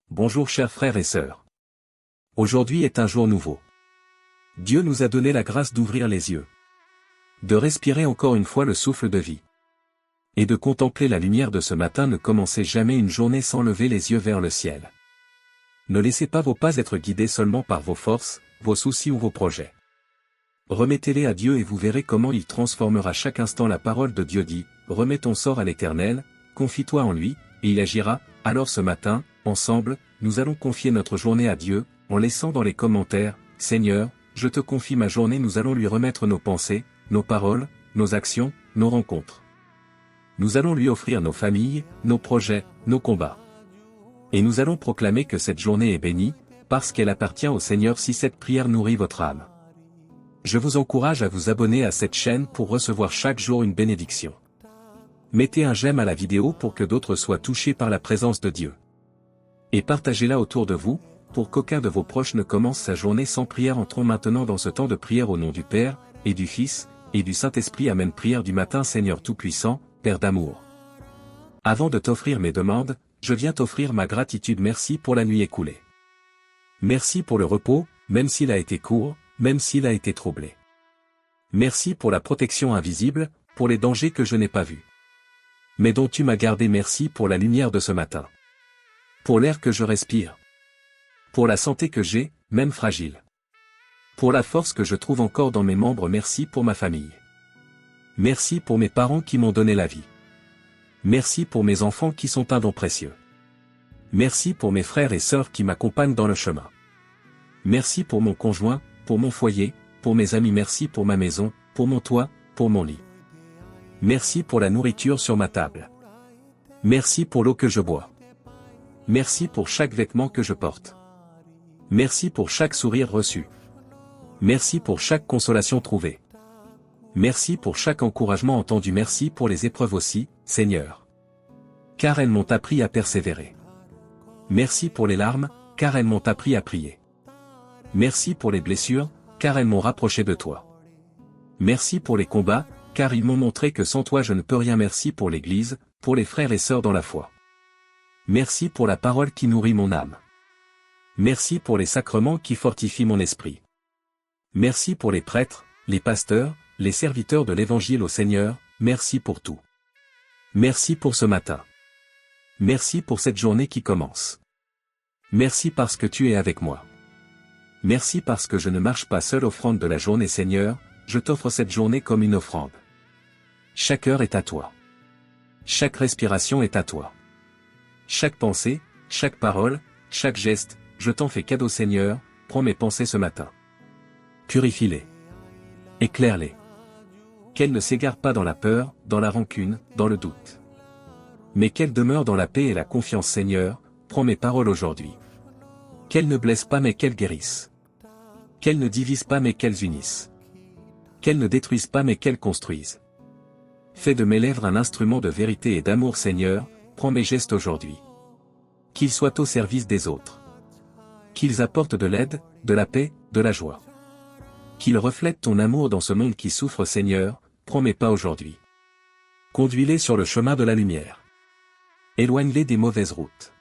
Bonjour chers frères et sœurs. Aujourd'hui est un jour nouveau. Dieu nous a donné la grâce d'ouvrir les yeux, de respirer encore une fois le souffle de vie, et de contempler la lumière de ce matin. Ne commencez jamais une journée sans lever les yeux vers le ciel. Ne laissez pas vos pas être guidés seulement par vos forces, vos soucis ou vos projets. Remettez-les à Dieu et vous verrez comment il transformera chaque instant. La parole de Dieu dit, remets ton sort à l'Éternel, confie-toi en lui, et il agira. Alors ce matin, ensemble, nous allons confier notre journée à Dieu, en laissant dans les commentaires, Seigneur, je te confie ma journée. Nous allons lui remettre nos pensées, nos paroles, nos actions, nos rencontres. Nous allons lui offrir nos familles, nos projets, nos combats. Et nous allons proclamer que cette journée est bénie, parce qu'elle appartient au Seigneur. Si cette prière nourrit votre âme, je vous encourage à vous abonner à cette chaîne pour recevoir chaque jour une bénédiction. Mettez un j'aime à la vidéo pour que d'autres soient touchés par la présence de Dieu. Et partagez-la autour de vous, pour qu'aucun de vos proches ne commence sa journée sans prière. Entrons maintenant dans ce temps de prière au nom du Père, et du Fils, et du Saint-Esprit. Amen. Prière du matin. Seigneur Tout-Puissant, Père d'amour. Avant de t'offrir mes demandes, je viens t'offrir ma gratitude. Merci pour la nuit écoulée. Merci pour le repos, même s'il a été court, même s'il a été troublé. Merci pour la protection invisible, pour les dangers que je n'ai pas vus, mais dont tu m'as gardé. Merci pour la lumière de ce matin, pour l'air que je respire, pour la santé que j'ai, même fragile, pour la force que je trouve encore dans mes membres. Merci pour ma famille. Merci pour mes parents qui m'ont donné la vie. Merci pour mes enfants qui sont un don précieux. Merci pour mes frères et sœurs qui m'accompagnent dans le chemin. Merci pour mon conjoint, pour mon foyer, pour mes amis. Merci pour ma maison, pour mon toit, pour mon lit. Merci pour la nourriture sur ma table. Merci pour l'eau que je bois. Merci pour chaque vêtement que je porte. Merci pour chaque sourire reçu. Merci pour chaque consolation trouvée. Merci pour chaque encouragement entendu. Merci pour les épreuves aussi, Seigneur, car elles m'ont appris à persévérer. Merci pour les larmes, car elles m'ont appris à prier. Merci pour les blessures, car elles m'ont rapproché de toi. Merci pour les combats, car ils m'ont montré que sans toi je ne peux rien. Merci pour l'Église, pour les frères et sœurs dans la foi. Merci pour la parole qui nourrit mon âme. Merci pour les sacrements qui fortifient mon esprit. Merci pour les prêtres, les pasteurs, les serviteurs de l'Évangile. Au Seigneur, merci pour tout. Merci pour ce matin. Merci pour cette journée qui commence. Merci parce que tu es avec moi. Merci parce que je ne marche pas seul. Offrande de la journée. Seigneur, je t'offre cette journée comme une offrande. Chaque heure est à toi. Chaque respiration est à toi. Chaque pensée, chaque parole, chaque geste, je t'en fais cadeau. Seigneur, prends mes pensées ce matin. Purifie-les. Éclaire-les. Qu'elles ne s'égarent pas dans la peur, dans la rancune, dans le doute, mais qu'elles demeurent dans la paix et la confiance. Seigneur, prends mes paroles aujourd'hui. Qu'elles ne blessent pas mais qu'elles guérissent. Qu'elles ne divisent pas mais qu'elles unissent. Qu'elles ne détruisent pas mais qu'elles construisent. Fais de mes lèvres un instrument de vérité et d'amour. Seigneur, prends mes gestes aujourd'hui. Qu'ils soient au service des autres. Qu'ils apportent de l'aide, de la paix, de la joie. Qu'ils reflètent ton amour dans ce monde qui souffre. Seigneur, prends mes pas aujourd'hui. Conduis-les sur le chemin de la lumière. Éloigne-les des mauvaises routes.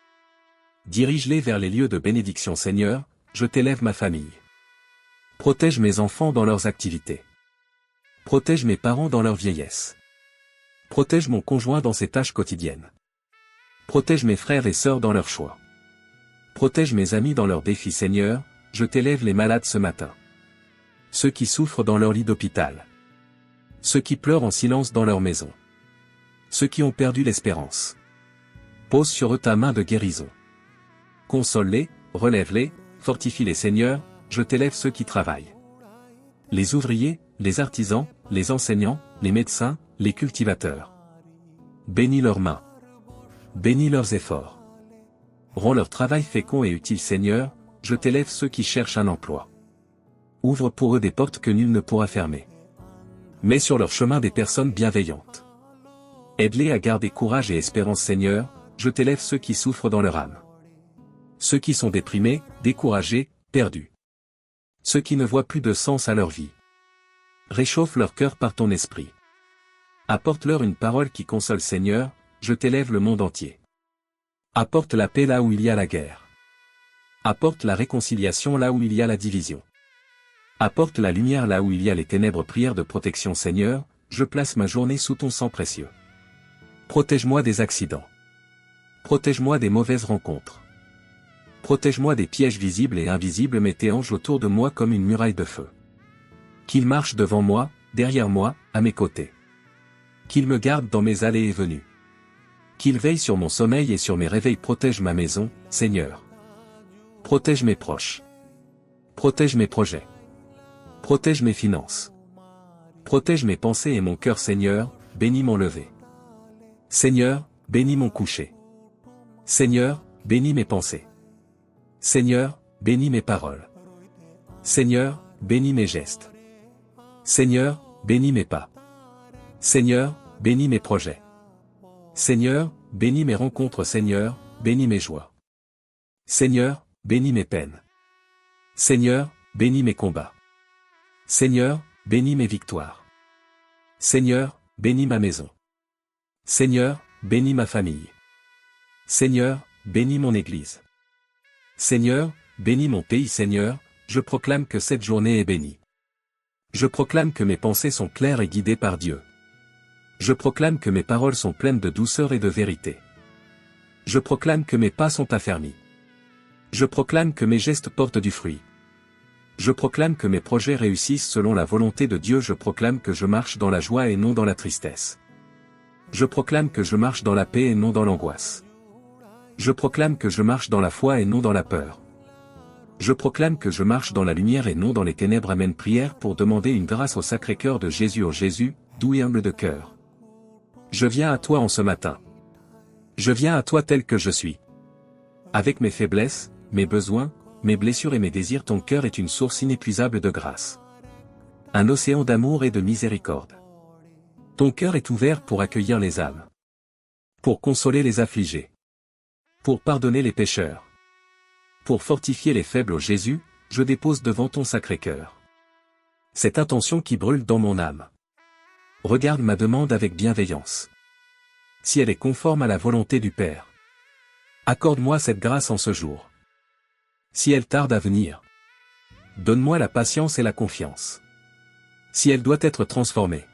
Dirige-les vers les lieux de bénédiction. Seigneur, je t'élève ma famille. Protège mes enfants dans leurs activités. Protège mes parents dans leur vieillesse. Protège mon conjoint dans ses tâches quotidiennes. Protège mes frères et sœurs dans leurs choix. Protège mes amis dans leurs défis. Seigneur, je t'élève les malades ce matin. Ceux qui souffrent dans leur lit d'hôpital. Ceux qui pleurent en silence dans leur maison. Ceux qui ont perdu l'espérance. Pose sur eux ta main de guérison. Console-les, relève-les, fortifie-les. Seigneur, je t'élève ceux qui travaillent. Les ouvriers, les artisans, les enseignants, les médecins, les cultivateurs. Bénis leurs mains. Bénis leurs efforts. Rends leur travail fécond et utile. Seigneur, je t'élève ceux qui cherchent un emploi. Ouvre pour eux des portes que nul ne pourra fermer. Mets sur leur chemin des personnes bienveillantes. Aide-les à garder courage et espérance. Seigneur, je t'élève ceux qui souffrent dans leur âme. Ceux qui sont déprimés, découragés, perdus. Ceux qui ne voient plus de sens à leur vie. Réchauffe leur cœur par ton esprit. Apporte-leur une parole qui console. Seigneur, je t'élève le monde entier. Apporte la paix là où il y a la guerre. Apporte la réconciliation là où il y a la division. Apporte la lumière là où il y a les ténèbres. Prière de protection. Seigneur, je place ma journée sous ton sang précieux. Protège-moi des accidents. Protège-moi des mauvaises rencontres. Protège-moi des pièges visibles et invisibles. Mets tes anges autour de moi comme une muraille de feu. Qu'ils marchent devant moi, derrière moi, à mes côtés. Qu'ils me gardent dans mes allées et venues. Qu'ils veillent sur mon sommeil et sur mes réveils. Protège ma maison, Seigneur. Protège mes proches. Protège mes projets. Protège mes finances. Protège mes pensées et mon cœur. Seigneur, bénis mon lever. Seigneur, bénis mon coucher. Seigneur, bénis mes pensées. Seigneur, bénis mes paroles. Seigneur, bénis mes gestes. Seigneur, bénis mes pas. Seigneur, bénis mes projets. Seigneur, bénis mes rencontres. Seigneur, bénis mes joies. Seigneur, bénis mes peines. Seigneur, bénis mes combats. Seigneur, bénis mes victoires. Seigneur, bénis ma maison. Seigneur, bénis ma famille. Seigneur, bénis mon Église. Seigneur, bénis mon pays. Seigneur, je proclame que cette journée est bénie. Je proclame que mes pensées sont claires et guidées par Dieu. Je proclame que mes paroles sont pleines de douceur et de vérité. Je proclame que mes pas sont affermis. Je proclame que mes gestes portent du fruit. Je proclame que mes projets réussissent selon la volonté de Dieu. Je proclame que je marche dans la joie et non dans la tristesse. Je proclame que je marche dans la paix et non dans l'angoisse. Je proclame que je marche dans la foi et non dans la peur. Je proclame que je marche dans la lumière et non dans les ténèbres. Amen. Prière pour demander une grâce au Sacré-Cœur de Jésus. Ô Jésus, doux et humble de cœur. Je viens à toi en ce matin. Je viens à toi tel que je suis. Avec mes faiblesses, mes besoins, mes blessures et mes désirs. Ton cœur est une source inépuisable de grâce. Un océan d'amour et de miséricorde. Ton cœur est ouvert pour accueillir les âmes. Pour consoler les affligés. Pour pardonner les pécheurs. Pour fortifier les faibles. Ô Jésus, je dépose devant ton Sacré-Cœur cette intention qui brûle dans mon âme. Regarde ma demande avec bienveillance. Si elle est conforme à la volonté du Père, accorde-moi cette grâce en ce jour. Si elle tarde à venir, donne-moi la patience et la confiance. Si elle doit être transformée,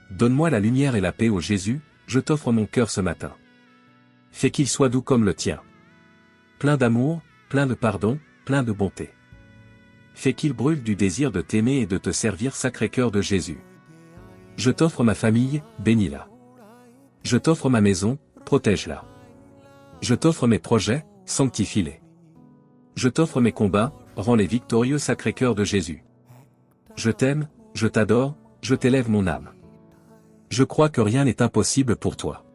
donne-moi la lumière et la paix. Ô Jésus, je t'offre mon cœur ce matin. Fais qu'il soit doux comme le tien. Plein d'amour, plein de pardon, plein de bonté. Fais qu'il brûle du désir de t'aimer et de te servir. Sacré-Cœur de Jésus. Je t'offre ma famille, bénis-la. Je t'offre ma maison, protège-la. Je t'offre mes projets, sanctifie-les. Je t'offre mes combats, rends-les victorieux. Sacré-Cœur de Jésus. Je t'aime, je t'adore, je t'élève mon âme. Je crois que rien n'est impossible pour toi.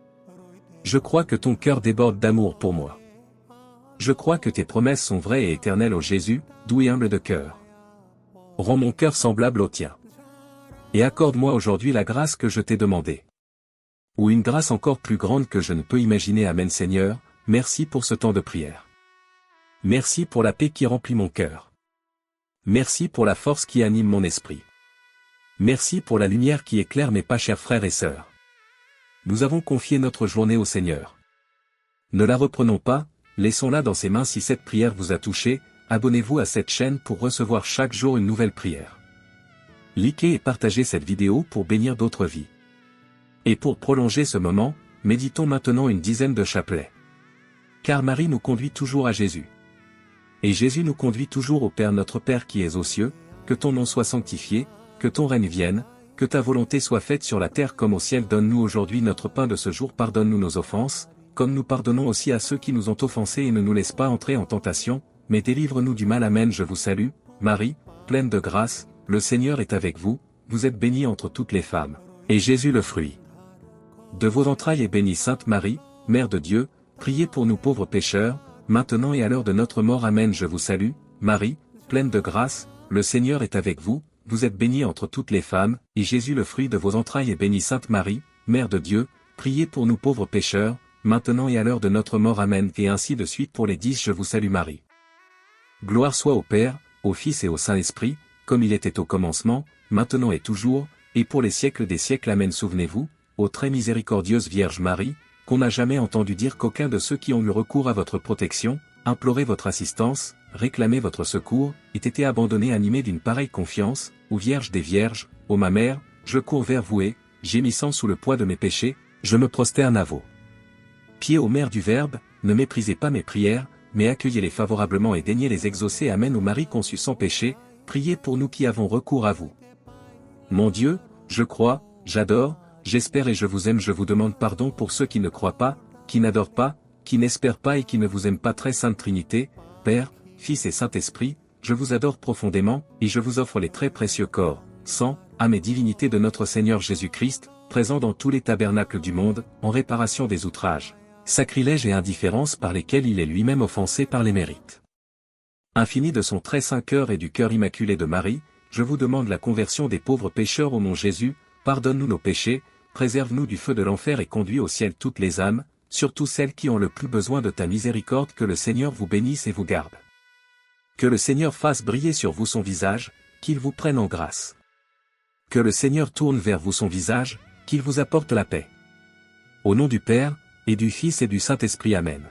Je crois que ton cœur déborde d'amour pour moi. Je crois que tes promesses sont vraies et éternelles. Ô Jésus, doux et humble de cœur. Rends mon cœur semblable au tien. Et accorde-moi aujourd'hui la grâce que je t'ai demandée. Ou une grâce encore plus grande que je ne peux imaginer. Amen. Seigneur, merci pour ce temps de prière. Merci pour la paix qui remplit mon cœur. Merci pour la force qui anime mon esprit. Merci pour la lumière qui éclaire mes pas. Chers frères et sœurs. Nous avons confié notre journée au Seigneur. Ne la reprenons pas, laissons-la dans ses mains. Si cette prière vous a touché, abonnez-vous à cette chaîne pour recevoir chaque jour une nouvelle prière. Likez et partagez cette vidéo pour bénir d'autres vies. Et pour prolonger ce moment, méditons maintenant une dizaine de chapelets. Car Marie nous conduit toujours à Jésus. Et Jésus nous conduit toujours au Père. Notre Père qui es aux cieux, que ton nom soit sanctifié, que ton règne vienne, que ta volonté soit faite sur la terre comme au ciel. Donne-nous aujourd'hui notre pain de ce jour. Pardonne-nous nos offenses, comme nous pardonnons aussi à ceux qui nous ont offensés. Et ne nous laisse pas entrer en tentation, mais délivre-nous du mal. Amen. Je vous salue, Marie, pleine de grâce, le Seigneur est avec vous, vous êtes bénie entre toutes les femmes. Et Jésus le fruit de vos entrailles est béni. Sainte Marie, Mère de Dieu, priez pour nous pauvres pécheurs, maintenant et à l'heure de notre mort. Amen. Je vous salue, Marie, pleine de grâce, le Seigneur est avec vous, vous êtes bénie entre toutes les femmes, et Jésus le fruit de vos entrailles est béni. Sainte Marie, Mère de Dieu, priez pour nous pauvres pécheurs, maintenant et à l'heure de notre mort. Amen. Et ainsi de suite pour les 10. Je vous salue Marie. Gloire soit au Père, au Fils et au Saint-Esprit, comme il était au commencement, maintenant et toujours, et pour les siècles des siècles. Amen. Souvenez-vous, ô très miséricordieuse Vierge Marie, qu'on n'a jamais entendu dire qu'aucun de ceux qui ont eu recours à votre protection, imploré votre assistance, réclamé votre secours, ait été abandonné animé d'une pareille confiance, ô Vierge des Vierges, ô ma mère, je cours vers vous et, gémissant sous le poids de mes péchés, je me prosterne à vos pieds ô Mère du Verbe, ne méprisez pas mes prières, mais accueillez-les favorablement et daignez les exaucer. Amen. Ô Marie conçue sans péché, priez pour nous qui avons recours à vous. Mon Dieu, je crois, j'adore, j'espère et je vous aime. Je vous demande pardon pour ceux qui ne croient pas, qui n'adorent pas, qui n'espèrent pas et qui ne vous aiment pas. Très Sainte Trinité, Père, Fils et Saint-Esprit, je vous adore profondément, et je vous offre les très précieux corps, sang, âme et divinité de notre Seigneur Jésus-Christ, présent dans tous les tabernacles du monde, en réparation des outrages, sacrilèges et indifférences par lesquels il est lui-même offensé par les mérites infinis de son très saint cœur et du cœur immaculé de Marie, je vous demande la conversion des pauvres pécheurs au nom Jésus, pardonne-nous nos péchés, préserve-nous du feu de l'enfer et conduis au ciel toutes les âmes, surtout celles qui ont le plus besoin de ta miséricorde. Que le Seigneur vous bénisse et vous garde. Que le Seigneur fasse briller sur vous son visage, qu'il vous prenne en grâce. Que le Seigneur tourne vers vous son visage, qu'il vous apporte la paix. Au nom du Père, et du Fils et du Saint-Esprit. Amen.